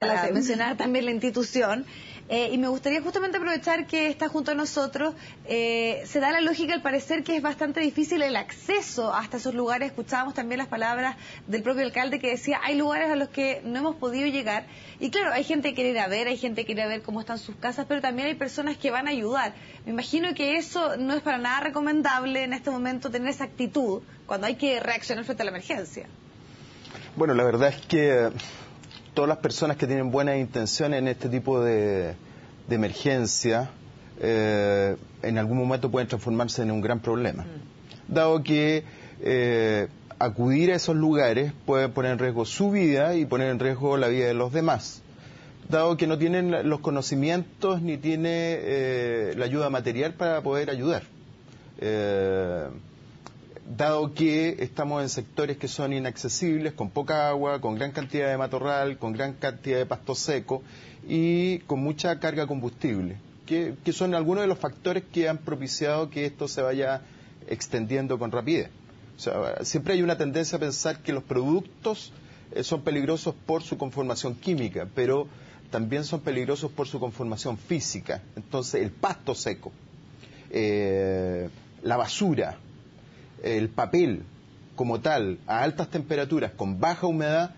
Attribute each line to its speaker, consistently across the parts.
Speaker 1: para mencionar también la institución. Y me gustaría justamente aprovechar que está junto a nosotros. Se da la lógica, al parecer, que es bastante difícil el acceso hasta esos lugares. Escuchábamos también las palabras del propio alcalde que decía, hay lugares a los que no hemos podido llegar. Y claro, hay gente que quiere ir a ver, hay gente que quiere ver cómo están sus casas, pero también hay personas que van a ayudar. Me imagino que eso no es para nada recomendable en este momento, tener esa actitud cuando hay que reaccionar frente a la emergencia.
Speaker 2: Bueno, la verdad es que todas las personas que tienen buenas intenciones en este tipo de emergencia, en algún momento pueden transformarse en un gran problema. Dado que acudir a esos lugares puede poner en riesgo su vida y poner en riesgo la vida de los demás. Dado que no tienen los conocimientos ni tiene la ayuda material para poder ayudar. Dado que estamos en sectores que son inaccesibles, con poca agua, con gran cantidad de matorral, con gran cantidad de pasto seco y con mucha carga combustible, que son algunos de los factores que han propiciado que esto se vaya extendiendo con rapidez. O sea, siempre hay una tendencia a pensar que los productos son peligrosos por su conformación química, pero también son peligrosos por su conformación física. Entonces, el pasto seco, la basura, el papel como tal, a altas temperaturas, con baja humedad,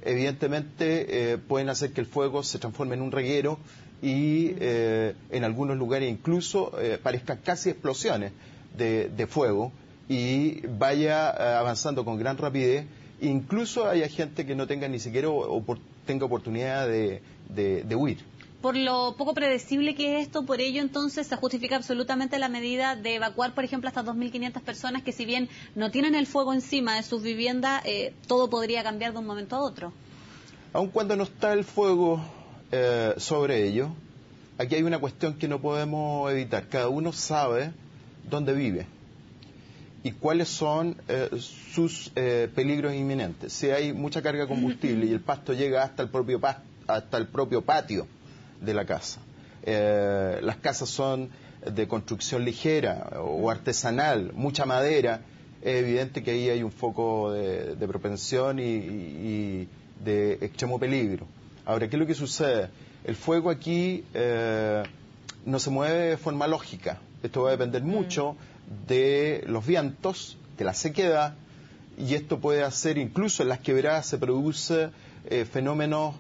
Speaker 2: evidentemente pueden hacer que el fuego se transforme en un reguero y en algunos lugares incluso parezcan casi explosiones de fuego y vaya avanzando con gran rapidez. Incluso haya gente que no tenga ni siquiera tenga oportunidad de huir.
Speaker 3: Por lo poco predecible que es esto, por ello entonces se justifica absolutamente la medida de evacuar, por ejemplo, hasta 2.500 personas que, si bien no tienen el fuego encima de sus viviendas, todo podría cambiar de un momento a otro.
Speaker 2: Aun cuando no está el fuego sobre ellos, aquí hay una cuestión que no podemos evitar. Cada uno sabe dónde vive y cuáles son sus peligros inminentes. Si hay mucha carga de combustible y el pasto llega hasta el propio patio de la casa. Las casas son de construcción ligera o artesanal, mucha madera. Es evidente que ahí hay un foco de propensión y de extremo peligro. Ahora, ¿qué es lo que sucede? El fuego aquí no se mueve de forma lógica. Esto va a depender mucho de los vientos, de la sequedad, y esto puede hacer, incluso en las quebradas se produce fenómenos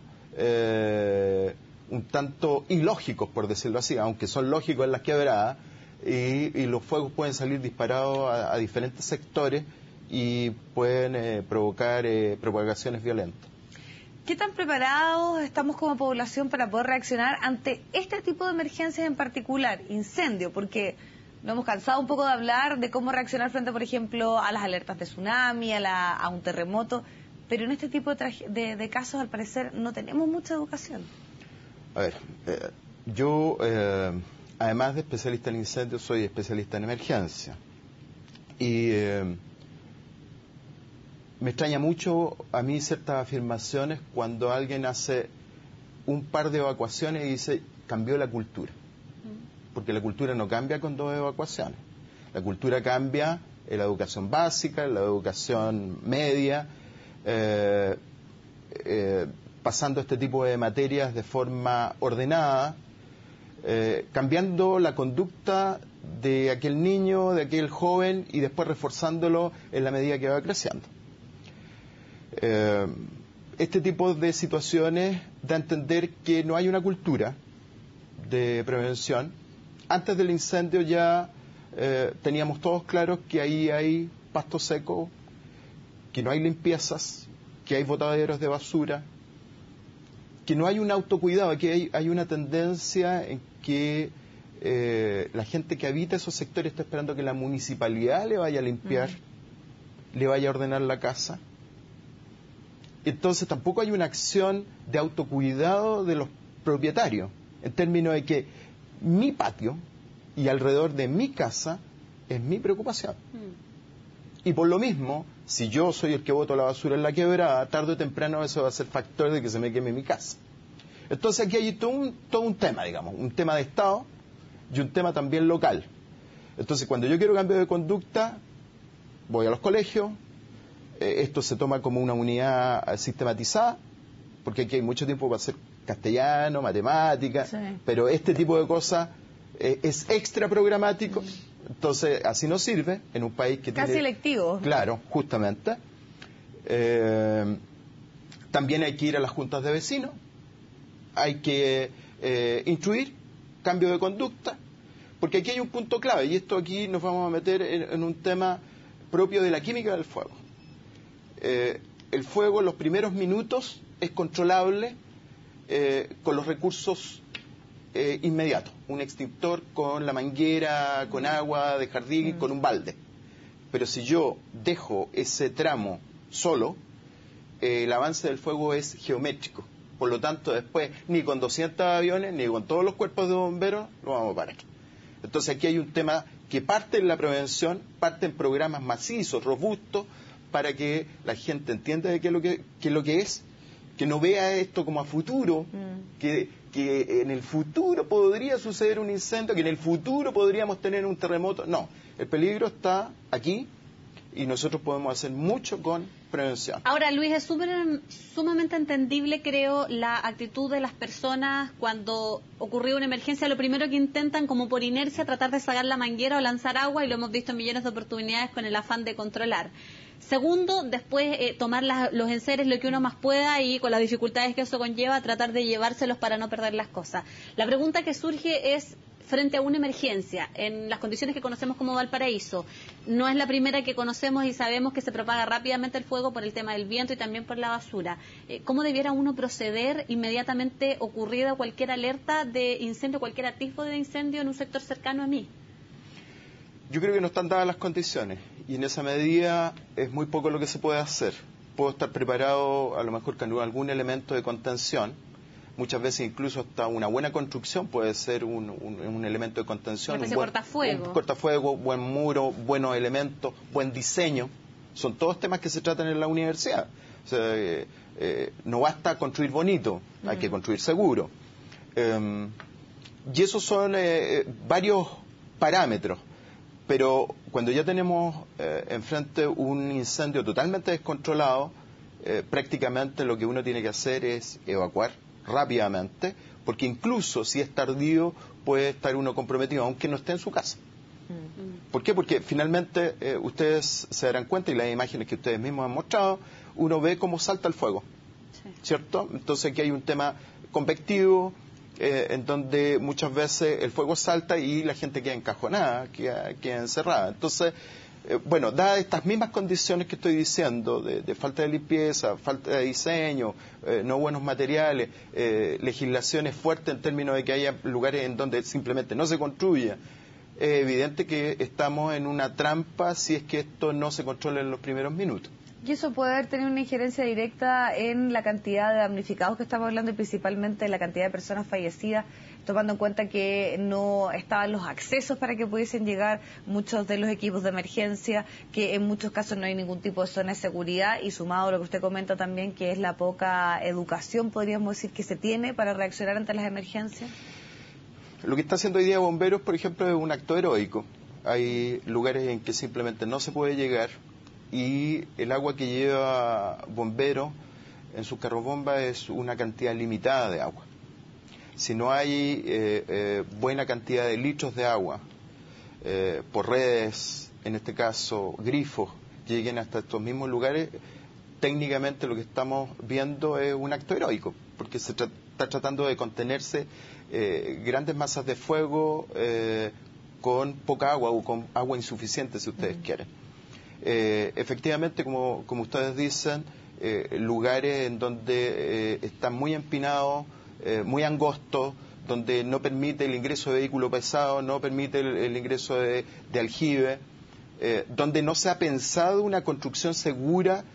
Speaker 2: un tanto ilógicos, por decirlo así, aunque son lógicos en las quebradas, y los fuegos pueden salir disparados a diferentes sectores y pueden provocar propagaciones violentas.
Speaker 1: ¿Qué tan preparados estamos como población para poder reaccionar ante este tipo de emergencias en particular, incendio? Porque nos hemos cansado un poco de hablar de cómo reaccionar frente, por ejemplo, a las alertas de tsunami, a un terremoto, pero en este tipo de casos, al parecer, no tenemos mucha educación.
Speaker 2: A ver, yo, además de especialista en incendios, soy especialista en emergencia. Y me extraña mucho a mí ciertas afirmaciones cuando alguien hace un par de evacuaciones y dice, cambió la cultura. Porque la cultura no cambia con 2 evacuaciones. La cultura cambia en la educación básica, en la educación media, pasando este tipo de materias de forma ordenada, cambiando la conducta de aquel niño, de aquel joven, y después reforzándolo en la medida que va creciendo. Este tipo de situaciones da a entender que no hay una cultura de prevención. Antes del incendio ya teníamos todos claros que ahí hay pasto seco, que no hay limpiezas, que hay botaderos de basura, que no hay un autocuidado, que hay una tendencia en que la gente que habita esos sectores está esperando que la municipalidad le vaya a limpiar, le vaya a ordenar la casa. Entonces tampoco hay una acción de autocuidado de los propietarios, en términos de que mi patio y alrededor de mi casa es mi preocupación. Y por lo mismo, si yo soy el que boto la basura en la quebrada, tarde o temprano eso va a ser factor de que se me queme mi casa. Entonces aquí hay todo un tema, digamos, un tema de Estado y un tema también local. Entonces cuando yo quiero cambio de conducta, voy a los colegios, esto se toma como una unidad sistematizada, porque aquí hay mucho tiempo para hacer castellano, matemáticas, pero este tipo de cosas es extra programático, entonces así no sirve en un país que
Speaker 1: casi
Speaker 2: tiene...
Speaker 1: lectivo.
Speaker 2: Claro, justamente. También hay que ir a las juntas de vecinos, hay que instruir cambio de conducta, porque aquí hay un punto clave, y esto aquí nos vamos a meter en un tema propio de la química del fuego. El fuego en los primeros minutos es controlable con los recursos inmediatos, un extintor con la manguera, con agua de jardín, con un balde. Pero si yo dejo ese tramo solo, el avance del fuego es geométrico. Por lo tanto, después, ni con 200 aviones, ni con todos los cuerpos de bomberos, lo vamos a parar. Entonces aquí hay un tema que parte en la prevención, parte en programas macizos, robustos, para que la gente entienda de qué es lo que es, que no vea esto como a futuro, que en el futuro podría suceder un incendio, que en el futuro podríamos tener un terremoto. No, el peligro está aquí y nosotros podemos hacer mucho con prevención.
Speaker 3: Ahora, Luis, es sumamente entendible, creo, la actitud de las personas cuando ocurrió una emergencia. Lo primero que intentan, como por inercia, tratar de sacar la manguera o lanzar agua, y lo hemos visto en millones de oportunidades con el afán de controlar. Segundo, después tomar los enseres lo que uno más pueda y con las dificultades que eso conlleva, tratar de llevárselos para no perder las cosas. La pregunta que surge es, frente a una emergencia, en las condiciones que conocemos como Valparaíso, no es la primera que conocemos y sabemos que se propaga rápidamente el fuego por el tema del viento y también por la basura. ¿Cómo debiera uno proceder inmediatamente ocurrida cualquier alerta de incendio, cualquier atisbo de incendio en un sector cercano a mí?
Speaker 2: Yo creo que no están dadas las condiciones y en esa medida es muy poco lo que se puede hacer. Puedo estar preparado a lo mejor con algún elemento de contención. Muchas veces incluso hasta una buena construcción puede ser un elemento de contención.
Speaker 3: Un cortafuego.
Speaker 2: Un cortafuego, buen muro, buenos elementos, buen diseño. Son todos temas que se tratan en la universidad. O sea, no basta construir bonito, hay que construir seguro. Y esos son varios parámetros. Pero cuando ya tenemos enfrente un incendio totalmente descontrolado, prácticamente lo que uno tiene que hacer es evacuar rápidamente, porque incluso si es tardío puede estar uno comprometido, aunque no esté en su casa. ¿Por qué? Porque finalmente ustedes se darán cuenta, y las imágenes que ustedes mismos han mostrado, uno ve cómo salta el fuego, ¿cierto? Entonces aquí hay un tema convectivo, en donde muchas veces el fuego salta y la gente queda encajonada, queda encerrada. Entonces, bueno, dadas estas mismas condiciones que estoy diciendo, de falta de limpieza, falta de diseño, no buenos materiales, legislaciones fuertes en términos de que haya lugares en donde simplemente no se construya, es evidente que estamos en una trampa si es que esto no se controla en los primeros minutos.
Speaker 1: Y eso puede haber tenido una injerencia directa en la cantidad de damnificados que estamos hablando y principalmente en la cantidad de personas fallecidas, tomando en cuenta que no estaban los accesos para que pudiesen llegar muchos de los equipos de emergencia, que en muchos casos no hay ningún tipo de zona de seguridad, y sumado a lo que usted comenta también, que es la poca educación, podríamos decir, que se tiene para reaccionar ante las emergencias.
Speaker 2: Lo que está haciendo hoy día Bomberos, por ejemplo, es un acto heroico. Hay lugares en que simplemente no se puede llegar, y el agua que lleva Bomberos en sus carrobomba es una cantidad limitada de agua. Si no hay buena cantidad de litros de agua por redes, en este caso grifos, que lleguen hasta estos mismos lugares, técnicamente lo que estamos viendo es un acto heroico, porque se está tratando de contenerse grandes masas de fuego con poca agua o con agua insuficiente, si ustedes quieren. Efectivamente, como ustedes dicen, lugares en donde están muy empinados, muy angostos, donde no permite el ingreso de vehículo pesado, no permite el ingreso de aljibe, donde no se ha pensado una construcción segura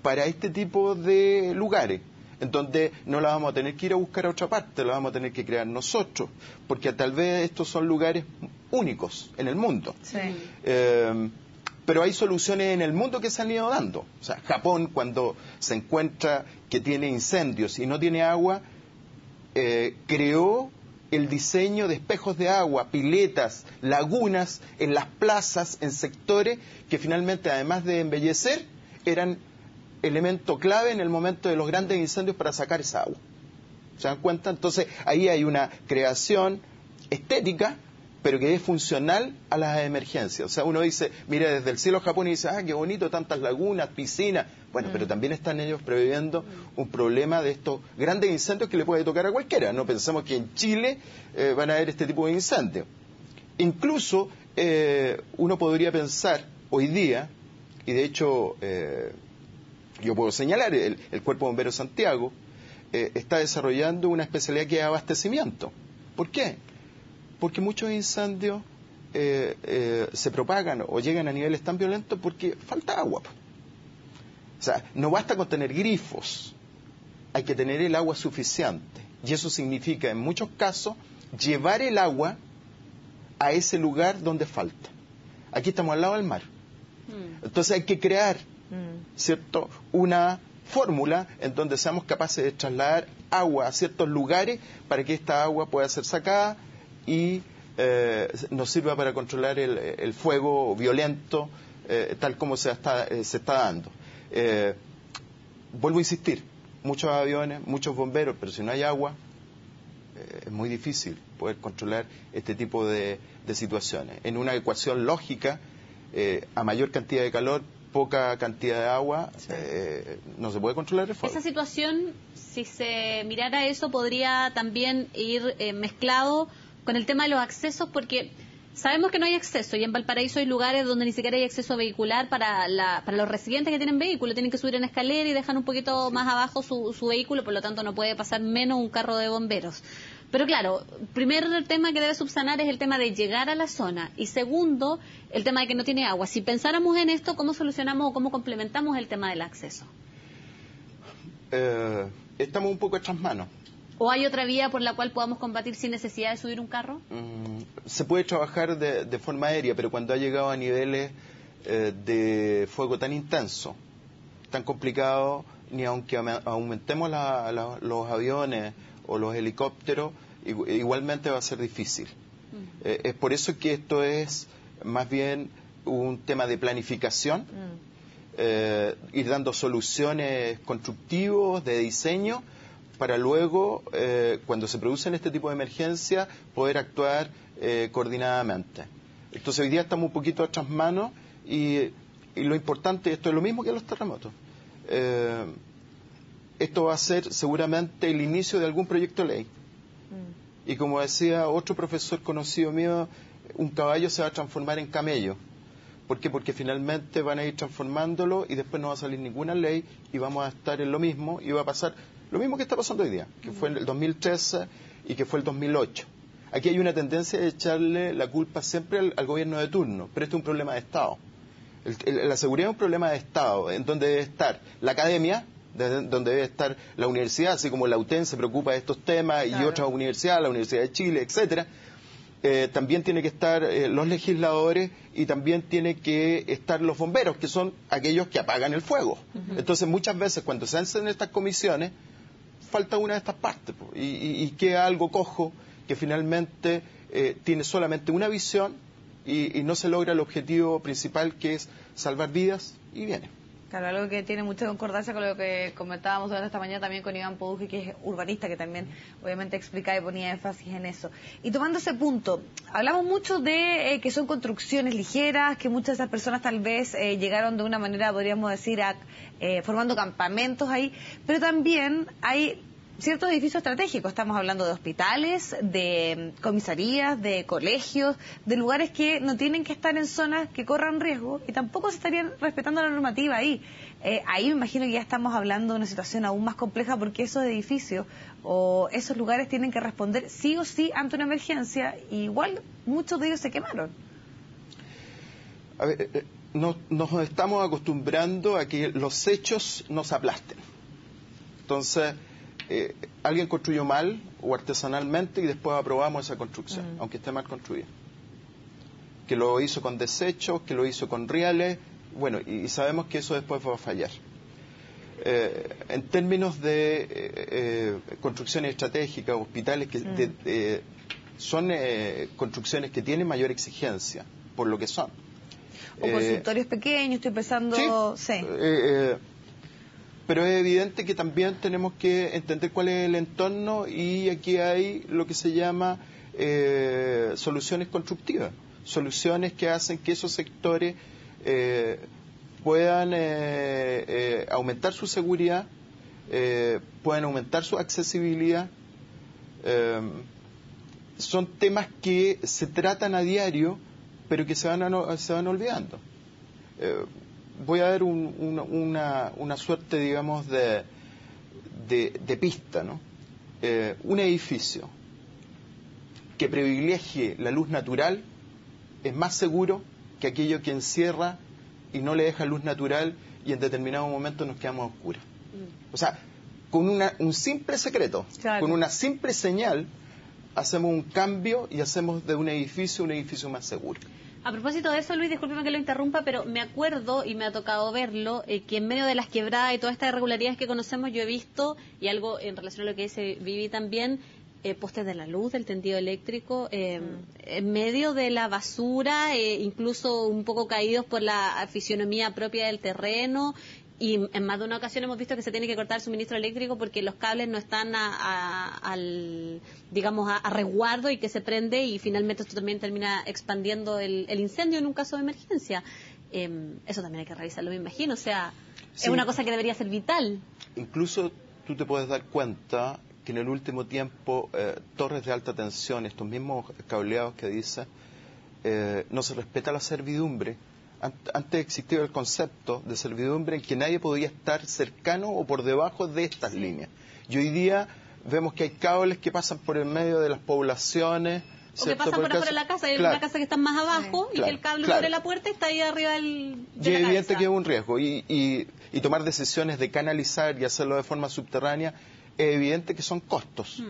Speaker 2: para este tipo de lugares, en donde no la vamos a tener que ir a buscar a otra parte, la vamos a tener que crear nosotros, porque tal vez estos son lugares únicos en el mundo.
Speaker 1: Sí.
Speaker 2: Pero hay soluciones en el mundo que se han ido dando. O sea, Japón, cuando se encuentra que tiene incendios y no tiene agua, creó el diseño de espejos de agua, piletas, lagunas en las plazas, en sectores que finalmente, además de embellecer, eran elemento clave en el momento de los grandes incendios para sacar esa agua. ¿Se dan cuenta? Entonces ahí hay una creación estética, pero que es funcional a las emergencias. O sea, uno dice, mira, desde el cielo Japón y dice, qué bonito, tantas lagunas, piscinas. Bueno, pero también están ellos previendo un problema de estos grandes incendios que le puede tocar a cualquiera. No pensamos que en Chile van a haber este tipo de incendios. Incluso uno podría pensar hoy día, y de hecho yo puedo señalar, el Cuerpo de Bomberos Santiago está desarrollando una especialidad que es abastecimiento. ¿Por qué? Porque muchos incendios se propagan o llegan a niveles tan violentos porque falta agua. O sea, no basta con tener grifos, hay que tener el agua suficiente. Y eso significa, en muchos casos, llevar el agua a ese lugar donde falta. Aquí estamos al lado del mar. Entonces hay que crear, ¿cierto?, una fórmula en donde seamos capaces de trasladar agua a ciertos lugares para que esta agua pueda ser sacada y nos sirva para controlar el fuego violento tal como se está dando. Vuelvo a insistir, muchos aviones, muchos bomberos, pero si no hay agua es muy difícil poder controlar este tipo de situaciones. En una ecuación lógica, a mayor cantidad de calor, poca cantidad de agua, no se puede controlar el fuego.
Speaker 3: Esa situación, si se mirara eso, podría también ir mezclado con el tema de los accesos, porque sabemos que no hay acceso, y en Valparaíso hay lugares donde ni siquiera hay acceso vehicular para los residentes que tienen vehículo. Tienen que subir en escalera y dejan un poquito más abajo su vehículo, por lo tanto no puede pasar menos un carro de bomberos. Pero claro, primer tema que debe subsanar es el tema de llegar a la zona, y segundo, el tema de que no tiene agua. Si pensáramos en esto, ¿cómo solucionamos o cómo complementamos el tema del acceso?
Speaker 2: Estamos un poco hechas manos.
Speaker 3: ¿O hay otra vía por la cual podamos combatir sin necesidad de subir un carro?
Speaker 2: Se puede trabajar de forma aérea, pero cuando ha llegado a niveles de fuego tan intenso, tan complicado, ni aunque aumentemos los aviones o los helicópteros, igualmente va a ser difícil. Es por eso que esto es más bien un tema de planificación, ir dando soluciones constructivas, de diseño, para luego, cuando se producen este tipo de emergencias, poder actuar coordinadamente. Entonces hoy día estamos un poquito a otras manos y lo importante, esto es lo mismo que los terremotos. Esto va a ser seguramente el inicio de algún proyecto de ley. Y como decía otro profesor conocido mío, un caballo se va a transformar en camello. ¿Por qué? Porque finalmente van a ir transformándolo y después no va a salir ninguna ley y vamos a estar en lo mismo y va a pasar lo mismo que está pasando hoy día, que fue en el 2013 y que fue el 2008. Aquí hay una tendencia de echarle la culpa siempre al gobierno de turno, pero este es un problema de Estado. La seguridad es un problema de Estado, en donde debe estar la academia, donde debe estar la universidad, así como la UTEN se preocupa de estos temas, y otras universidades, la Universidad de Chile, etcétera. También tiene que estar los legisladores y también tiene que estar los bomberos, que son aquellos que apagan el fuego. Entonces muchas veces cuando se hacen estas comisiones falta una de estas partes y queda algo cojo que finalmente tiene solamente una visión y no se logra el objetivo principal, que es salvar vidas y bienes.
Speaker 1: Claro, algo que tiene mucha concordancia con lo que comentábamos durante esta mañana también con Iván Poduje, que es urbanista, que también obviamente explicaba y ponía énfasis en eso. Y tomando ese punto, hablamos mucho de que son construcciones ligeras, que muchas de esas personas tal vez llegaron de una manera, podríamos decir, formando campamentos ahí, pero también hay ciertos edificios estratégicos. Estamos hablando de hospitales, de comisarías, de colegios, de lugares que no tienen que estar en zonas que corran riesgo y tampoco se estarían respetando la normativa ahí. Ahí me imagino que ya estamos hablando de una situación aún más compleja, porque esos edificios o esos lugares tienen que responder sí o sí ante una emergencia, y igual muchos de ellos se quemaron.
Speaker 2: A ver, nos estamos acostumbrando a que los hechos nos aplasten. Entonces, alguien construyó mal o artesanalmente y después aprobamos esa construcción, aunque esté mal construida. Que lo hizo con desechos, que lo hizo con rieles, bueno, y sabemos que eso después va a fallar. En términos de construcciones estratégicas, hospitales, que son construcciones que tienen mayor exigencia por lo que son.
Speaker 1: O consultorios pequeños, estoy pensando...
Speaker 2: Sí. pero es evidente que también tenemos que entender cuál es el entorno y aquí hay lo que se llama soluciones constructivas, soluciones que hacen que esos sectores puedan aumentar su seguridad, puedan aumentar su accesibilidad. Son temas que se tratan a diario, pero que se van olvidando. Voy a dar una suerte, digamos, de pista, ¿no? Un edificio que privilegie la luz natural es más seguro que aquello que encierra y no le deja luz natural y en determinado momento nos quedamos a oscuras. O sea, con un simple secreto,
Speaker 1: claro,
Speaker 2: con una simple señal, hacemos un cambio y hacemos de un edificio más seguro.
Speaker 3: A propósito de eso, Luis, discúlpeme que lo interrumpa, pero me acuerdo, y me ha tocado verlo, que en medio de las quebradas y todas estas irregularidades que conocemos, yo he visto, y algo en relación a lo que dice Vivi también, postes de la luz, del tendido eléctrico, en medio de la basura, incluso un poco caídos por la fisionomía propia del terreno. Y en más de una ocasión hemos visto que se tiene que cortar el suministro eléctrico porque los cables no están a resguardo y que se prende y finalmente esto también termina expandiendo el incendio en un caso de emergencia. Eso también hay que revisarlo, me imagino. O sea, sí, es una cosa que debería ser vital.
Speaker 2: Incluso tú te puedes dar cuenta que en el último tiempo torres de alta tensión, estos mismos cableados que dice, no se respeta la servidumbre. Antes existía el concepto de servidumbre en que nadie podía estar cercano o por debajo de estas líneas. Y hoy día vemos que hay cables que pasan por el medio de las poblaciones.
Speaker 3: O que pasan por afuera de la casa, hay una casa que está más abajo y que el cable sobre la puerta está ahí arriba de la casa.
Speaker 2: Y es evidente que es un riesgo. Y tomar decisiones de canalizar y hacerlo de forma subterránea, es evidente que son costos.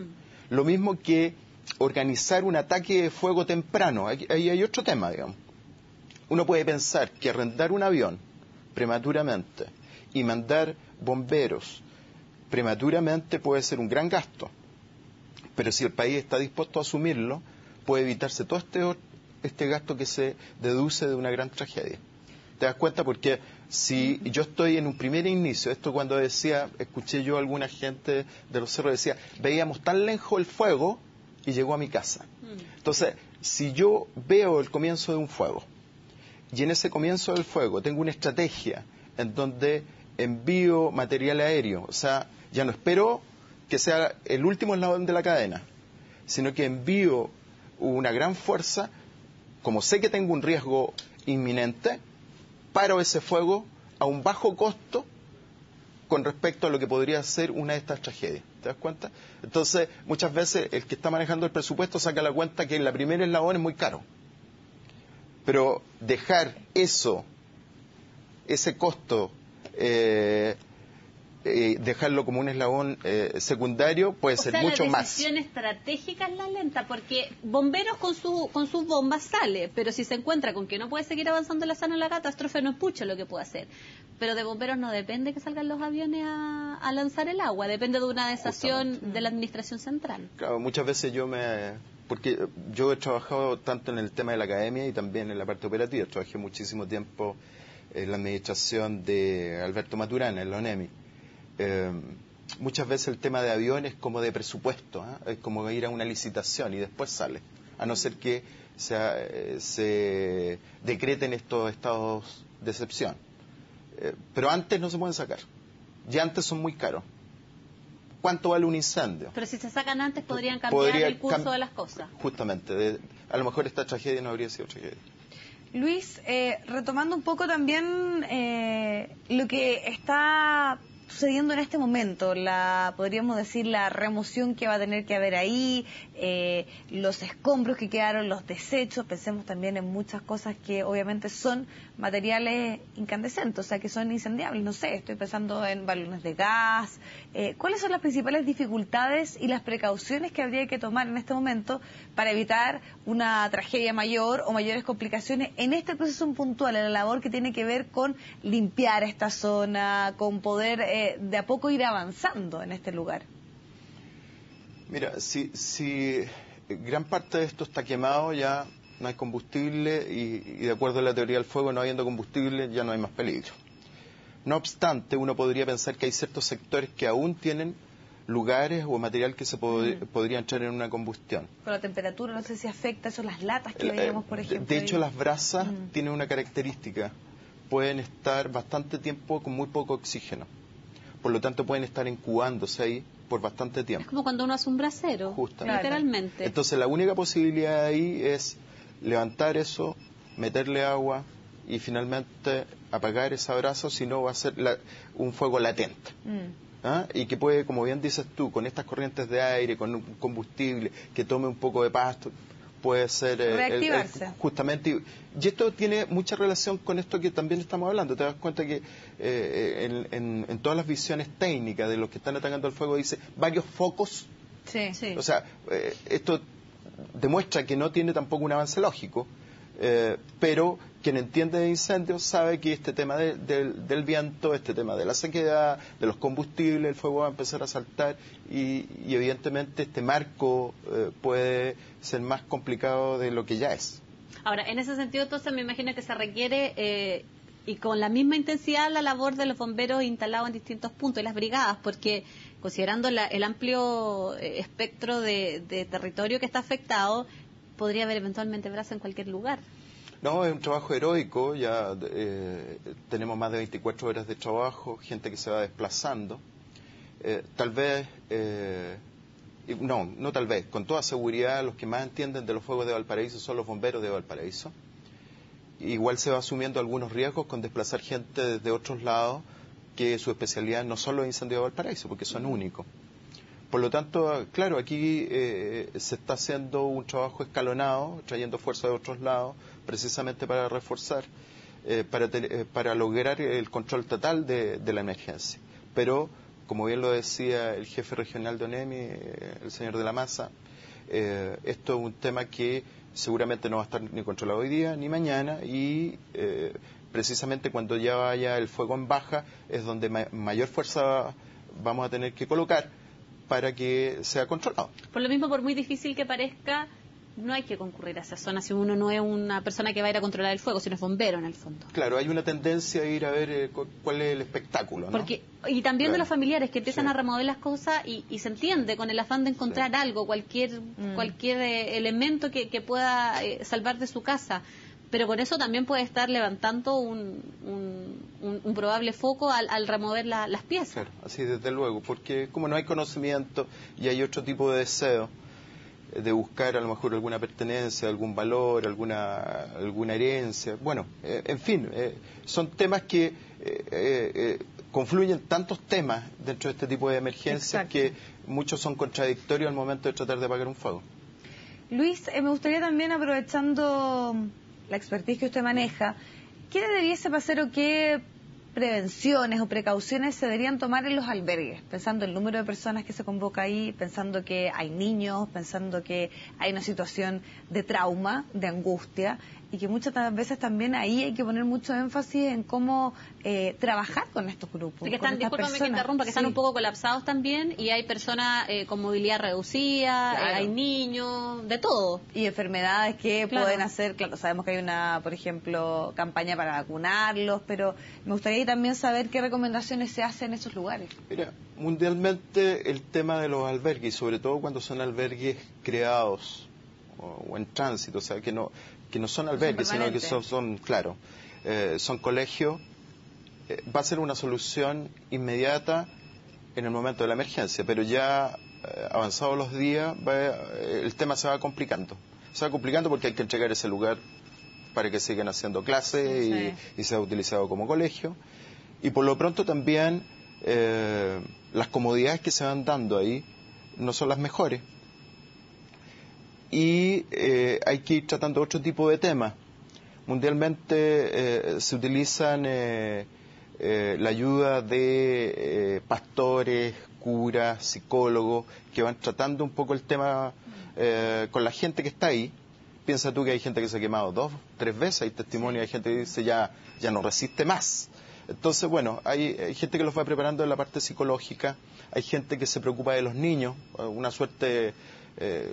Speaker 2: Lo mismo que organizar un ataque de fuego temprano. Ahí hay otro tema, digamos. Uno puede pensar que arrendar un avión prematuramente y mandar bomberos prematuramente puede ser un gran gasto, pero si el país está dispuesto a asumirlo, puede evitarse todo este gasto que se deduce de una gran tragedia. ¿Te das cuenta? Porque si yo estoy en un primer inicio, esto cuando escuché yo a alguna gente de los cerros, decía, veíamos tan lejos el fuego y llegó a mi casa. Entonces, si yo veo el comienzo de un fuego, y en ese comienzo del fuego tengo una estrategia en donde envío material aéreo, o sea, ya no espero que sea el último eslabón de la cadena, sino que envío una gran fuerza, como sé que tengo un riesgo inminente, paro ese fuego a un bajo costo con respecto a lo que podría ser una de estas tragedias. ¿Te das cuenta? Entonces, muchas veces el que está manejando el presupuesto saca la cuenta que la primera eslabón es muy caro. Pero dejar ese costo, dejarlo como un eslabón secundario puede ser mucho más.
Speaker 3: La decisión estratégica es la lenta, porque bomberos con sus bombas sale, pero si se encuentra con que no puede seguir avanzando la zona de la catástrofe, no es mucho lo que puede hacer. Pero de bomberos no depende que salgan los aviones a lanzar el agua, depende de una decisión de la administración central.
Speaker 2: Claro, muchas veces porque yo he trabajado tanto en el tema de la academia y también en la parte operativa. Trabajé muchísimo tiempo en la administración de Alberto Maturana, en la ONEMI. Muchas veces el tema de aviones es como de presupuesto, es como ir a una licitación y después sale, a no ser que se decreten estos estados de excepción. Pero antes no se pueden sacar, y antes son muy caros. ¿Cuánto vale un incendio?
Speaker 3: Pero si se sacan antes podrían cambiar el curso de las cosas.
Speaker 2: Justamente, a lo mejor esta tragedia no habría sido tragedia.
Speaker 1: Luis, retomando un poco también lo que está sucediendo en este momento, podríamos decir la remoción que va a tener que haber ahí, los escombros que quedaron, los desechos, pensemos también en muchas cosas que obviamente son materiales incandescentes, o sea que son incendiables, no sé, estoy pensando en balones de gas. ¿Cuáles son las principales dificultades y las precauciones que habría que tomar en este momento para evitar una tragedia mayor o mayores complicaciones en este proceso puntual, en la labor que tiene que ver con limpiar esta zona, con poder de a poco ir avanzando en este lugar?
Speaker 2: Mira, si gran parte de esto está quemado, ya no hay combustible y de acuerdo a la teoría del fuego, no habiendo combustible ya no hay más peligro. No obstante, uno podría pensar que hay ciertos sectores que aún tienen lugares o material que se podría entrar en una combustión.
Speaker 1: Con la temperatura, no sé si afecta eso, las latas que veíamos, por ejemplo.
Speaker 2: De hecho, las brasas tienen una característica. Pueden estar bastante tiempo con muy poco oxígeno. Por lo tanto, pueden estar incubándose ahí por bastante tiempo.
Speaker 3: Es como cuando uno hace un brasero,
Speaker 2: justamente,
Speaker 3: literalmente.
Speaker 2: Entonces, la única posibilidad ahí es levantar eso, meterle agua y finalmente apagar esa brasa, si no va a ser un fuego latente. ¿Ah? Y que puede, como bien dices tú, con estas corrientes de aire, con un combustible que tome un poco de pasto, puede ser
Speaker 1: reactivarse.
Speaker 2: Justamente. Y esto tiene mucha relación con esto que también estamos hablando. Te das cuenta que en todas las visiones técnicas de los que están atacando el fuego dice varios focos.
Speaker 1: Sí, sí.
Speaker 2: O sea, esto demuestra que no tiene tampoco un avance lógico. Pero quien entiende de incendios sabe que este tema del viento, este tema de la sequedad, de los combustibles, el fuego va a empezar a saltar y evidentemente este marco puede ser más complicado de lo que ya es.
Speaker 3: Ahora, en ese sentido, entonces me imagino que se requiere y con la misma intensidad la labor de los bomberos instalados en distintos puntos y las brigadas, porque considerando el amplio espectro de territorio que está afectado, podría haber eventualmente brasa en cualquier lugar.
Speaker 2: No, es un trabajo heroico, ya tenemos más de 24 horas de trabajo, gente que se va desplazando. Tal vez, no tal vez, con toda seguridad los que más entienden de los fuegos de Valparaíso son los bomberos de Valparaíso. Igual se va asumiendo algunos riesgos con desplazar gente desde otros lados, que su especialidad no son los incendios de Valparaíso, porque son únicos. Por lo tanto, claro, aquí se está haciendo un trabajo escalonado, trayendo fuerza de otros lados, precisamente para reforzar, para lograr el control total de la emergencia. Pero, como bien lo decía el jefe regional de ONEMI, el señor de la Maza, esto es un tema que seguramente no va a estar ni controlado hoy día ni mañana y precisamente cuando ya vaya el fuego en baja es donde mayor fuerza vamos a tener que colocar para que sea controlado.
Speaker 3: Por lo mismo, por muy difícil que parezca, no hay que concurrir a esa zona si uno no es una persona que va a ir a controlar el fuego, sino es bombero en el fondo.
Speaker 2: Claro, hay una tendencia a ir a ver cuál es el espectáculo, ¿no?
Speaker 3: Y también de los familiares que empiezan
Speaker 2: Sí.
Speaker 3: a remover las cosas y se entiende con el afán de encontrar algo, cualquier elemento que pueda salvar de su casa. Pero con eso también puede estar levantando un probable foco al remover las piezas.
Speaker 2: Claro, así desde luego, porque como no hay conocimiento y hay otro tipo de deseo de buscar a lo mejor alguna pertenencia, algún valor, alguna herencia, bueno, en fin, son temas que confluyen tantos temas dentro de este tipo de emergencias. Exacto. Que muchos son contradictorios al momento de tratar de apagar un fuego.
Speaker 1: Luis, me gustaría también, aprovechando la expertise que usted maneja, ¿qué debiese pasar o qué prevenciones o precauciones se deberían tomar en los albergues? Pensando en el número de personas que se convoca ahí, pensando que hay niños, pensando que hay una situación de trauma, de angustia, y que muchas veces también ahí hay que poner mucho énfasis en cómo trabajar con estos grupos.
Speaker 3: Porque están, discúlpame que interrumpa, que están un poco colapsados también y hay personas con movilidad reducida, claro. Hay niños, de todo.
Speaker 1: Y enfermedades que pueden hacer, claro, sabemos que hay una, por ejemplo, campaña para vacunarlos, pero me gustaría también saber qué recomendaciones se hacen en esos lugares.
Speaker 2: Mira, mundialmente el tema de los albergues, sobre todo cuando son albergues creados o en tránsito, o sea, que no son albergues, sino que son claro, son colegios, va a ser una solución inmediata en el momento de la emergencia, pero ya avanzados los días el tema se va complicando. Se va complicando porque hay que entregar ese lugar para que sigan haciendo clases y sea utilizado como colegio. Y por lo pronto también las comodidades que se van dando ahí no son las mejores. Y hay que ir tratando otro tipo de temas. Mundialmente se utilizan la ayuda de pastores, curas, psicólogos, que van tratando un poco el tema con la gente que está ahí. Piensa tú que hay gente que se ha quemado 2, 3 veces, hay testimonio, hay gente que dice ya no resiste más. Entonces, bueno, hay gente que los va preparando en la parte psicológica, hay gente que se preocupa de los niños, una suerte...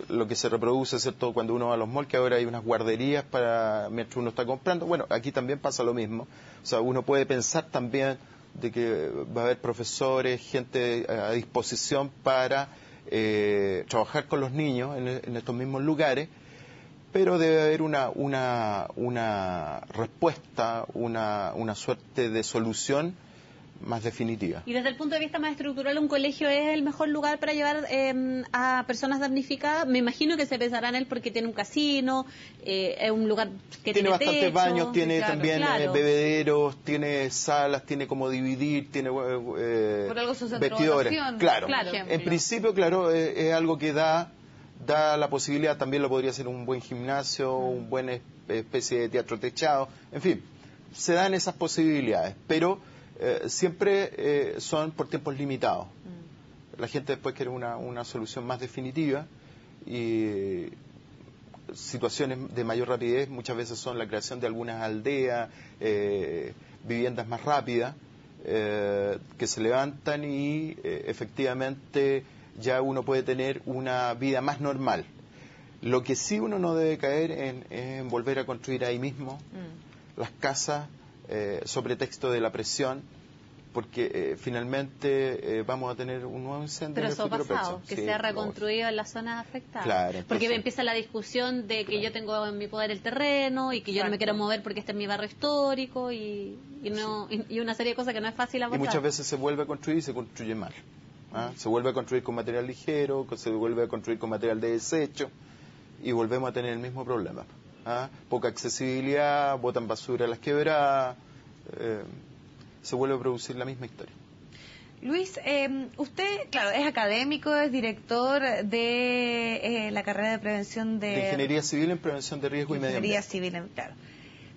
Speaker 2: lo que se reproduce, ¿cierto?, cuando uno va a los malls, que ahora hay unas guarderías para mientras uno está comprando. Bueno, aquí también pasa lo mismo. O sea, uno puede pensar también de que va a haber profesores, gente a disposición para trabajar con los niños en estos mismos lugares, pero debe haber una respuesta, una suerte de solución más definitiva.
Speaker 3: Y desde el punto de vista más estructural, ¿un colegio es el mejor lugar para llevar a personas damnificadas? Me imagino que se pensará en él porque tiene un casino, es un lugar que tiene
Speaker 2: bastantes
Speaker 3: techo,
Speaker 2: baños, tiene
Speaker 3: claro,
Speaker 2: también
Speaker 3: claro.
Speaker 2: Bebederos, tiene salas, tiene como dividir, tiene
Speaker 1: Por algo su centro de
Speaker 2: vestidores.
Speaker 1: votación,
Speaker 2: Claro,
Speaker 3: claro.
Speaker 2: en principio, claro, es algo que da la posibilidad, también lo podría ser un buen gimnasio, un buen especie de teatro techado, en fin, se dan esas posibilidades, pero siempre son por tiempos limitados. La gente después quiere una solución más definitiva y situaciones de mayor rapidez muchas veces son la creación de algunas aldeas, viviendas más rápidas que se levantan y efectivamente ya uno puede tener una vida más normal. Lo que sí uno no debe caer en volver a construir ahí mismo las casas sobre texto de la presión, porque finalmente vamos a tener un nuevo incendio.
Speaker 3: Pero
Speaker 2: en el
Speaker 3: eso ha
Speaker 2: futuro
Speaker 3: pasado,
Speaker 2: próximo.
Speaker 3: que
Speaker 2: Sí,
Speaker 3: se ha reconstruido en las zonas afectadas.
Speaker 2: Claro,
Speaker 3: porque
Speaker 2: entonces,
Speaker 3: empieza la discusión de que yo tengo en mi poder el terreno y que yo no me quiero mover porque este es mi barrio histórico y una serie de cosas que no es fácil
Speaker 2: y
Speaker 3: abordar.
Speaker 2: muchas veces se vuelve a construir y se construye mal. Se vuelve a construir con material ligero, se vuelve a construir con material de desecho y volvemos a tener el mismo problema. Poca accesibilidad, botan basura a las quebradas, se vuelve a producir la misma historia.
Speaker 1: Luis, usted, claro, es académico, es director de la carrera de prevención
Speaker 2: de Ingeniería Civil en Prevención de Riesgo y Medio Ambiente.
Speaker 1: Ingeniería Civil, claro.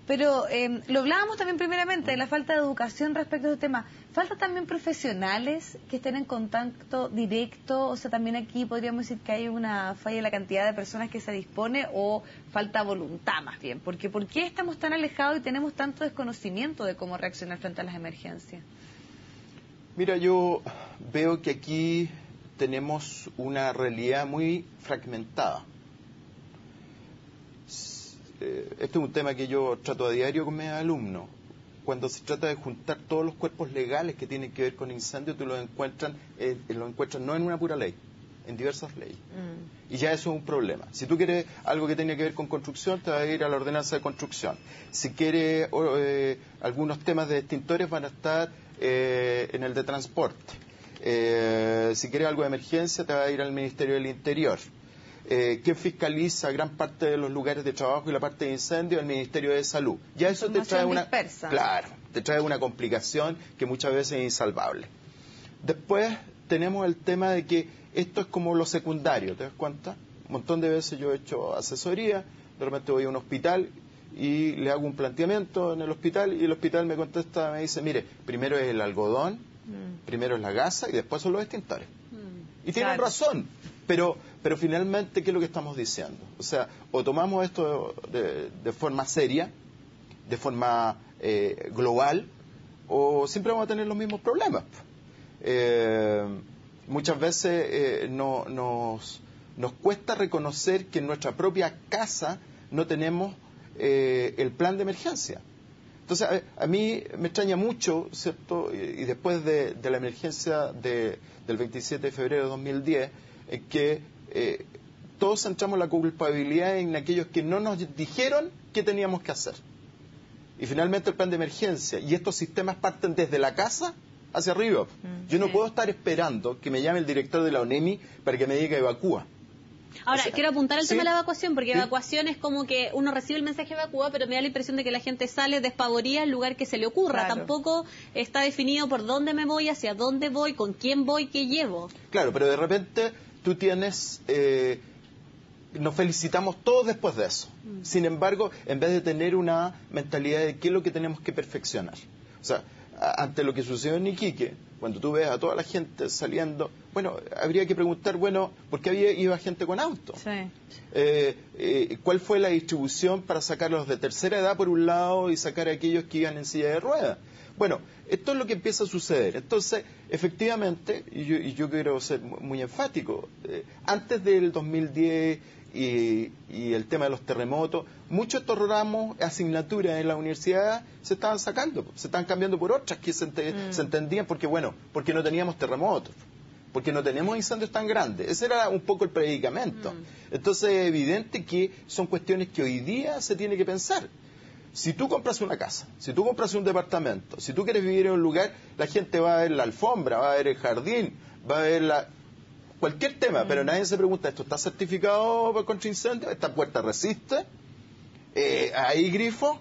Speaker 1: Pero lo hablábamos también primeramente de la falta de educación respecto a este tema. ¿Falta también profesionales que estén en contacto directo? O sea, también aquí podríamos decir que hay una falla en la cantidad de personas que se dispone o falta voluntad más bien. Porque ¿por qué estamos tan alejados y tenemos tanto desconocimiento de cómo reaccionar frente a las emergencias?
Speaker 2: Mira, yo veo que aquí tenemos una realidad muy fragmentada. Este es un tema que yo trato a diario con mis alumnos. Cuando se trata de juntar todos los cuerpos legales que tienen que ver con incendios, tú los encuentras no en una pura ley, en diversas leyes. Y ya eso es un problema. Si tú quieres algo que tenga que ver con construcción, te vas a ir a la ordenanza de construcción. Si quieres algunos temas de extintores, van a estar en el de transporte. Si quieres algo de emergencia, te vas a ir al Ministerio del Interior. ¿Quién fiscaliza gran parte de los lugares de trabajo y la parte de incendio? El Ministerio de Salud. Ya eso te trae
Speaker 1: dispersa.
Speaker 2: Claro, te trae una complicación que muchas veces es insalvable. Después tenemos el tema de que esto es como lo secundario, ¿te das cuenta? Un montón de veces yo he hecho asesoría, de repente voy a un hospital y le hago un planteamiento en el hospital y el hospital me contesta, me dice, mire, primero es el algodón, primero es la gasa y después son los extintores. Y tienen razón, pero finalmente, ¿qué es lo que estamos diciendo? O sea, o tomamos esto de forma seria, de forma global, o siempre vamos a tener los mismos problemas. Muchas veces nos cuesta reconocer que en nuestra propia casa no tenemos el plan de emergencia. Entonces, a mí me extraña mucho, ¿cierto? Y después de la emergencia del 27 de febrero de 2010, que todos centramos la culpabilidad en aquellos que no nos dijeron qué teníamos que hacer. Y finalmente el plan de emergencia y estos sistemas parten desde la casa hacia arriba. Yo no puedo estar esperando que me llame el director de la ONEMI para que me diga evacúa.
Speaker 3: Ahora, quiero apuntar al tema de la evacuación, porque
Speaker 2: ¿Sí?
Speaker 3: evacuación es como que uno recibe el mensaje evacúa, pero me da la impresión de que la gente sale despavorida al lugar que se le ocurra.
Speaker 1: Claro.
Speaker 3: Tampoco está definido por dónde me voy, hacia dónde voy, con quién voy, qué llevo.
Speaker 2: Claro, pero de repente tú tienes... nos felicitamos todos después de eso. Sin embargo, en vez de tener una mentalidad de qué es lo que tenemos que perfeccionar. O sea, ante lo que sucedió en Iquique, cuando tú ves a toda la gente saliendo, bueno, habría que preguntar, bueno, ¿por qué iba gente con auto?
Speaker 1: Sí.
Speaker 2: ¿Cuál fue la distribución para sacarlos de tercera edad por un lado y sacar a aquellos que iban en silla de ruedas? Bueno, esto es lo que empieza a suceder. Entonces, efectivamente, y yo quiero ser muy enfático, antes del 2010 y el tema de los terremotos, muchos de estos ramos, asignaturas en la universidad se estaban sacando, se estaban cambiando por otras que se entendían porque no teníamos terremotos, porque no tenemos incendios tan grandes. Ese era un poco el predicamento. Entonces es evidente que son cuestiones que hoy día se tiene que pensar. Si tú compras una casa, si tú compras un departamento, si tú quieres vivir en un lugar, la gente va a ver la alfombra, va a ver el jardín, va a ver cualquier tema, pero nadie se pregunta, ¿esto está certificado contra incendio? ¿Esta puerta resiste? ¿Hay grifo?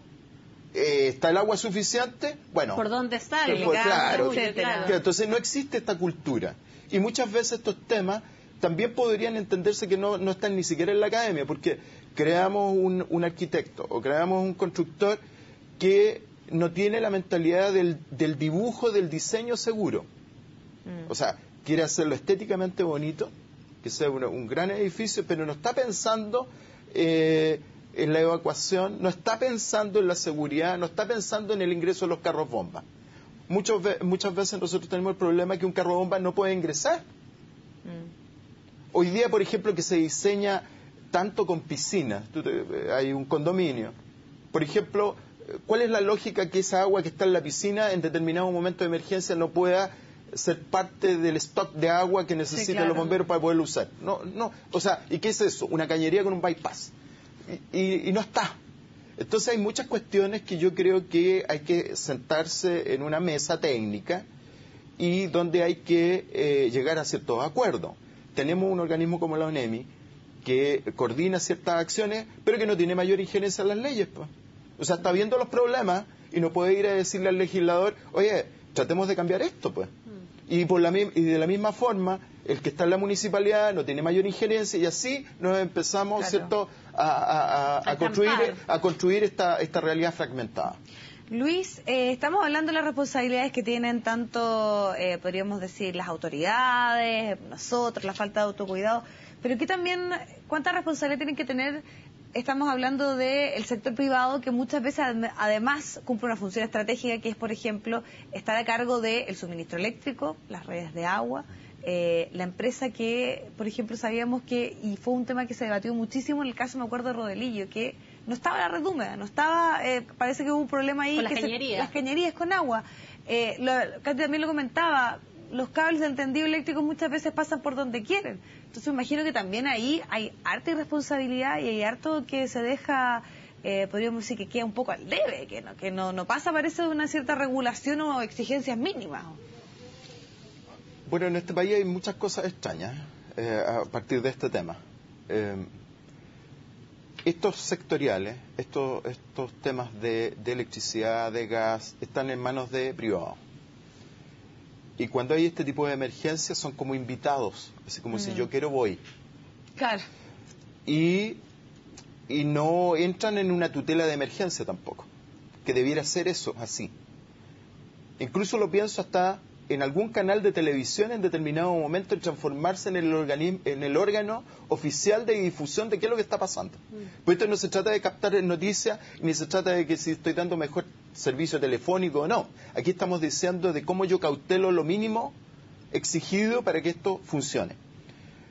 Speaker 2: ¿Está el agua suficiente? Bueno,
Speaker 3: ¿por dónde sale?
Speaker 2: Claro.
Speaker 3: Claro.
Speaker 2: Entonces no existe esta cultura. Y muchas veces estos temas también podrían entenderse que no están ni siquiera en la academia, porque creamos un arquitecto o creamos un constructor que no tiene la mentalidad del dibujo, del diseño seguro. O sea, quiere hacerlo estéticamente bonito, que sea un gran edificio, pero no está pensando en la evacuación, no está pensando en la seguridad, no está pensando en el ingreso de los carros bomba. Muchas veces nosotros tenemos el problema que un carro bomba no puede ingresar. Hoy día, por ejemplo, que se diseña tanto con piscinas, hay un condominio. Por ejemplo, ¿cuál es la lógica que esa agua que está en la piscina en determinado momento de emergencia no pueda ser parte del stock de agua que necesitan los bomberos para poderlo usar? No. O sea, ¿y qué es eso? Una cañería con un bypass. Y no está. Entonces hay muchas cuestiones que yo creo que hay que sentarse en una mesa técnica y donde hay que llegar a ciertos acuerdos. Tenemos un organismo como la ONEMI que coordina ciertas acciones, pero que no tiene mayor injerencia en las leyes, pues. O sea, está viendo los problemas y no puede ir a decirle al legislador, oye, tratemos de cambiar esto, pues. Y de la misma forma, el que está en la municipalidad no tiene mayor injerencia y así nos empezamos, ¿cierto?, a construir esta realidad fragmentada.
Speaker 1: Luis, estamos hablando de las responsabilidades que tienen tanto, podríamos decir, las autoridades, nosotros, la falta de autocuidado, pero que también, ¿cuánta responsabilidad tienen que tener? Estamos hablando del sector privado que muchas veces además cumple una función estratégica que es, por ejemplo, estar a cargo del suministro eléctrico, las redes de agua, la empresa que, por ejemplo, sabíamos que, y fue un tema que se debatió muchísimo en el caso, me acuerdo, de Rodelillo, que no estaba la red húmeda, no estaba, parece que hubo un problema ahí.
Speaker 3: Con las cañerías.
Speaker 1: Las cañerías con agua. Katy también lo comentaba, los cables del tendido eléctrico muchas veces pasan por donde quieren. Entonces me imagino que también ahí hay harta irresponsabilidad y hay harto que se deja, podríamos decir que queda un poco al debe, que no pasa, parece, de una cierta regulación o exigencias mínimas.
Speaker 2: Bueno, en este país hay muchas cosas extrañas a partir de este tema. Estos sectoriales, estos temas de electricidad, de gas, están en manos de privados. Y cuando hay este tipo de emergencias son como invitados, así como si yo quiero voy.
Speaker 1: Claro.
Speaker 2: Y no entran en una tutela de emergencia tampoco, que debiera ser eso, así. Incluso lo pienso hasta en algún canal de televisión en determinado momento en transformarse en el órgano oficial de difusión de qué es lo que está pasando. Pues esto no se trata de captar noticias, ni se trata de que si estoy dando mejor servicio telefónico o no. Aquí estamos diciendo de cómo yo cautelo lo mínimo exigido para que esto funcione.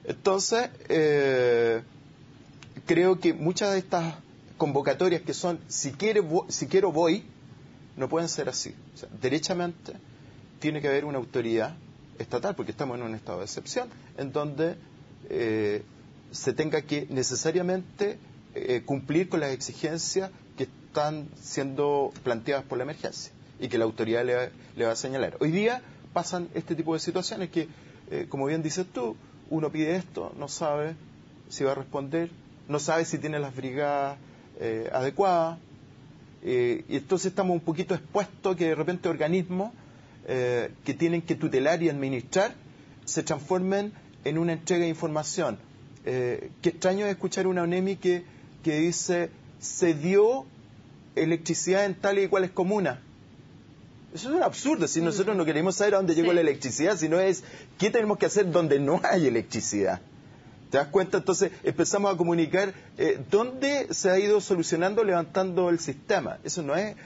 Speaker 2: Entonces, creo que muchas de estas convocatorias que son si quiero voy, no pueden ser así. O sea, derechamente tiene que haber una autoridad estatal, porque estamos en un estado de excepción, en donde se tenga que necesariamente cumplir con las exigencias que están siendo planteadas por la emergencia y que la autoridad le va a señalar. Hoy día pasan este tipo de situaciones que, como bien dices tú, uno pide esto, no sabe si va a responder, no sabe si tiene las brigadas adecuadas, y entonces estamos un poquito expuestos que de repente organismos que tienen que tutelar y administrar se transformen en una entrega de información. Qué extraño es escuchar una ONEMI que dice se dio electricidad en tales y cuales comunas. Eso es un absurdo. Si nosotros no queremos saber a dónde llegó la electricidad, sino es qué tenemos que hacer donde no hay electricidad. ¿Te das cuenta? Entonces empezamos a comunicar dónde se ha ido solucionando, levantando el sistema. Eso no es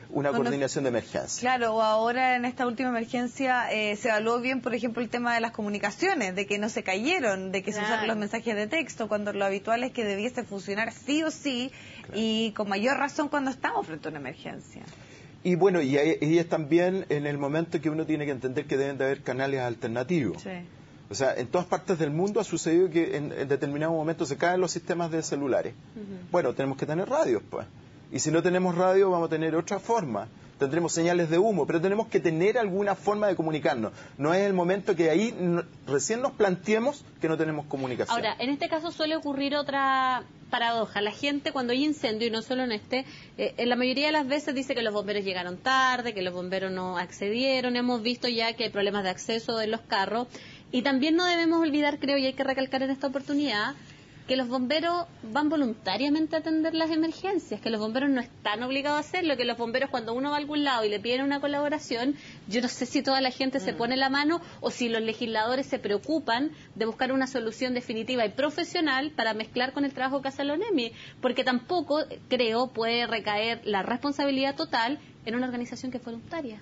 Speaker 2: una coordinación de emergencia.
Speaker 1: Claro, o ahora en esta última emergencia se evaluó bien, por ejemplo, el tema de las comunicaciones, de que no se cayeron, de que se usaron los mensajes de texto, cuando lo habitual es que debiese funcionar sí o sí, y con mayor razón cuando estamos frente a una emergencia.
Speaker 2: Y bueno, y es también en el momento que uno tiene que entender que deben de haber canales alternativos.
Speaker 1: Sí.
Speaker 2: O sea, en todas partes del mundo ha sucedido que en determinado momento se caen los sistemas de celulares. Bueno, tenemos que tener radios, pues. Y si no tenemos radio, vamos a tener otra forma. Tendremos señales de humo, pero tenemos que tener alguna forma de comunicarnos. No es el momento que ahí recién nos planteemos que no tenemos comunicación.
Speaker 3: Ahora, en este caso suele ocurrir otra paradoja. La gente, cuando hay incendio, y no solo en en la mayoría de las veces dice que los bomberos llegaron tarde, que los bomberos no accedieron. Hemos visto ya que hay problemas de acceso de los carros. Y también no debemos olvidar, creo, y hay que recalcar en esta oportunidad, que los bomberos van voluntariamente a atender las emergencias, que los bomberos no están obligados a hacerlo, que los bomberos cuando uno va a algún lado y le piden una colaboración, yo no sé si toda la gente se pone la mano o si los legisladores se preocupan de buscar una solución definitiva y profesional para mezclar con el trabajo que hace la ONEMI, porque tampoco, creo, puede recaer la responsabilidad total en una organización que es voluntaria.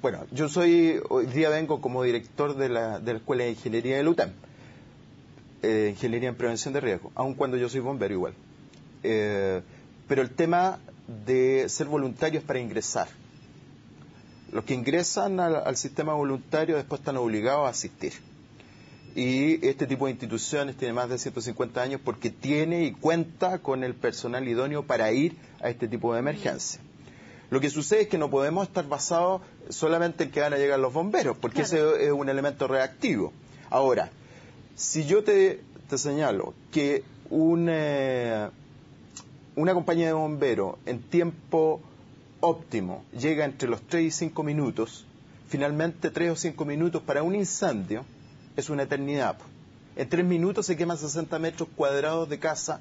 Speaker 2: Bueno, yo hoy día vengo como director de la Escuela de Ingeniería de la UTEM. Ingeniería en Prevención de Riesgo, aun cuando yo soy bombero igual. Pero el tema de ser voluntario es para ingresar. Los que ingresan al sistema voluntario después están obligados a asistir. Y este tipo de instituciones tiene más de 150 años porque tiene y cuenta con el personal idóneo para ir a este tipo de emergencia. Lo que sucede es que no podemos estar basados solamente en que van a llegar los bomberos, porque ese es un elemento reactivo. Ahora, si yo te señalo que una compañía de bomberos en tiempo óptimo llega entre los 3 y 5 minutos, finalmente 3 o 5 minutos para un incendio es una eternidad. En 3 minutos se queman 60 metros cuadrados de casa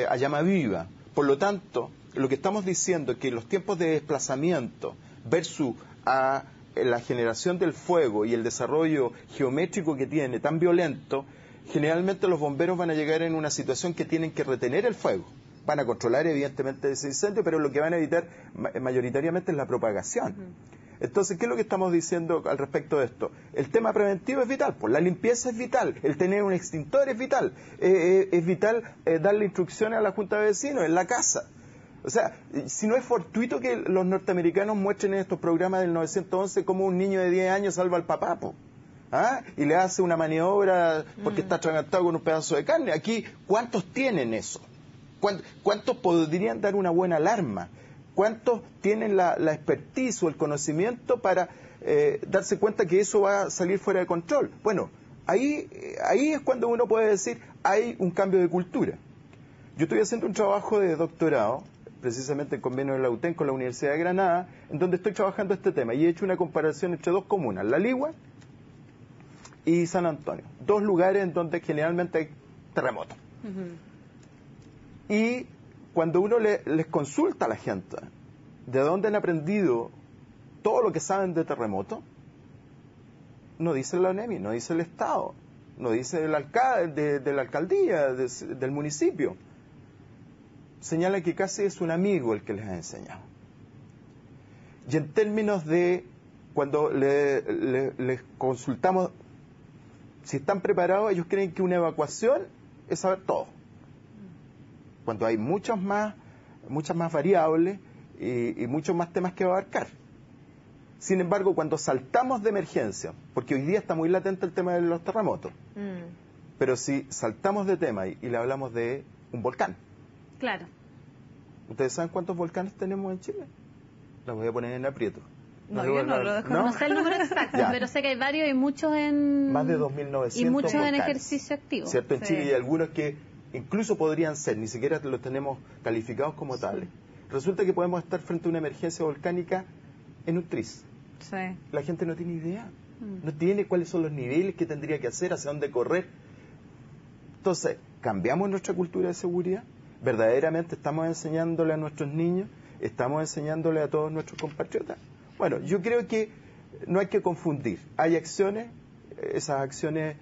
Speaker 2: a llama viva. Por lo tanto, lo que estamos diciendo es que los tiempos de desplazamiento versus a la generación del fuego y el desarrollo geométrico que tiene tan violento, generalmente los bomberos van a llegar en una situación que tienen que retener el fuego. Van a controlar evidentemente ese incendio, pero lo que van a evitar mayoritariamente es la propagación. Entonces, ¿qué es lo que estamos diciendo al respecto de esto? El tema preventivo es vital, pues la limpieza es vital, el tener un extintor es vital, es vital darle instrucciones a la junta de vecinos en la casa. O sea, si no es fortuito que los norteamericanos muestren en estos programas del 911 cómo un niño de 10 años salva al papá, y le hace una maniobra porque está atragantado con un pedazo de carne. Aquí, ¿cuántos tienen eso? ¿Cuántos podrían dar una buena alarma? ¿Cuántos tienen la expertise o el conocimiento para darse cuenta que eso va a salir fuera de control? Bueno, ahí es cuando uno puede decir, hay un cambio de cultura. Yo estoy haciendo un trabajo de doctorado, precisamente en convenio de la UTEM con la Universidad de Granada, en donde estoy trabajando este tema y he hecho una comparación entre dos comunas, La Ligua y San Antonio, dos lugares en donde generalmente hay terremotos. Y cuando uno les consulta a la gente de dónde han aprendido todo lo que saben de terremotos, no dice la ONEMI, no dice el Estado, no dice el alcalde de la alcaldía, del municipio. Señala que casi es un amigo el que les ha enseñado. Y en términos de cuando les consultamos si están preparados, ellos creen que una evacuación es saber todo. Cuando hay muchas más variables y muchos más temas que abarcar. Sin embargo, cuando saltamos de emergencia, porque hoy día está muy latente el tema de los terremotos, pero si saltamos de tema y le hablamos de un volcán.
Speaker 3: Claro.
Speaker 2: ¿Ustedes saben cuántos volcanes tenemos en Chile? Los voy a poner en aprieto.
Speaker 1: No, yo no lo desconozco.
Speaker 3: No sé el número exacto, pero sé que hay varios y muchos en...
Speaker 2: Más de 2.900
Speaker 3: y muchos
Speaker 2: volcanes,
Speaker 3: en ejercicio activo.
Speaker 2: ¿Cierto? En Chile hay algunos que incluso podrían ser, ni siquiera los tenemos calificados como tales. Resulta que podemos estar frente a una emergencia volcánica en un tris.
Speaker 1: Sí.
Speaker 2: La gente no tiene idea. No tiene cuáles son los niveles que tendría que hacer, hacia dónde correr. Entonces, ¿cambiamos nuestra cultura de seguridad? ¿Verdaderamente estamos enseñándole a nuestros niños? ¿Estamos enseñándole a todos nuestros compatriotas? Bueno, yo creo que no hay que confundir. Hay acciones, esas acciones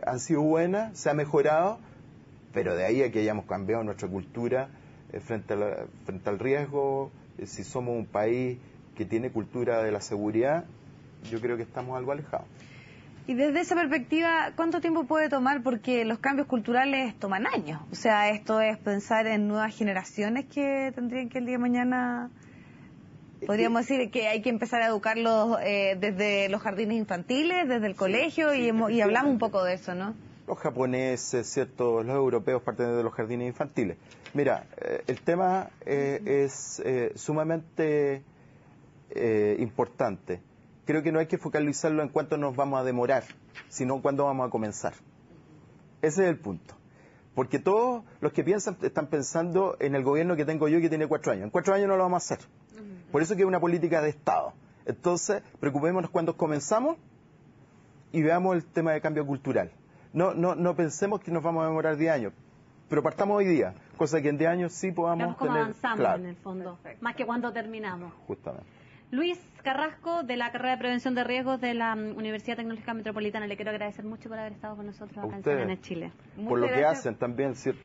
Speaker 2: han sido buenas, se ha mejorado, pero de ahí a que hayamos cambiado nuestra cultura frente al riesgo, si somos un país que tiene cultura de la seguridad, yo creo que estamos algo alejados.
Speaker 1: Y desde esa perspectiva, ¿cuánto tiempo puede tomar? Porque los cambios culturales toman años. O sea, esto es pensar en nuevas generaciones que tendrían que el día de mañana... Podríamos decir que hay que empezar a educarlos desde los jardines infantiles, desde el colegio, y hablamos un poco de eso, ¿no?
Speaker 2: Los japoneses, ¿cierto? Los europeos parten de los jardines infantiles. Mira, el tema es sumamente importante. Creo que no hay que focalizarlo en cuánto nos vamos a demorar, sino cuándo vamos a comenzar. Ese es el punto. Porque todos los que piensan están pensando en el gobierno que tengo yo, que tiene 4 años. En 4 años no lo vamos a hacer. Por eso que es una política de Estado. Entonces, preocupémonos cuando comenzamos y veamos el tema de cambio cultural. No pensemos que nos vamos a demorar 10 años, pero partamos hoy día, cosa que en 10 años sí podamos
Speaker 3: veamos cómo
Speaker 2: tener...
Speaker 3: avanzamos,
Speaker 2: claro,
Speaker 3: en el fondo, más que cuando terminamos.
Speaker 2: Justamente.
Speaker 3: Luis Carrasco, de la carrera de Prevención de Riesgos de la Universidad Tecnológica Metropolitana, le quiero agradecer mucho por haber estado con nosotros acá en CNN Chile.
Speaker 2: Por lo que hacen también, ¿cierto?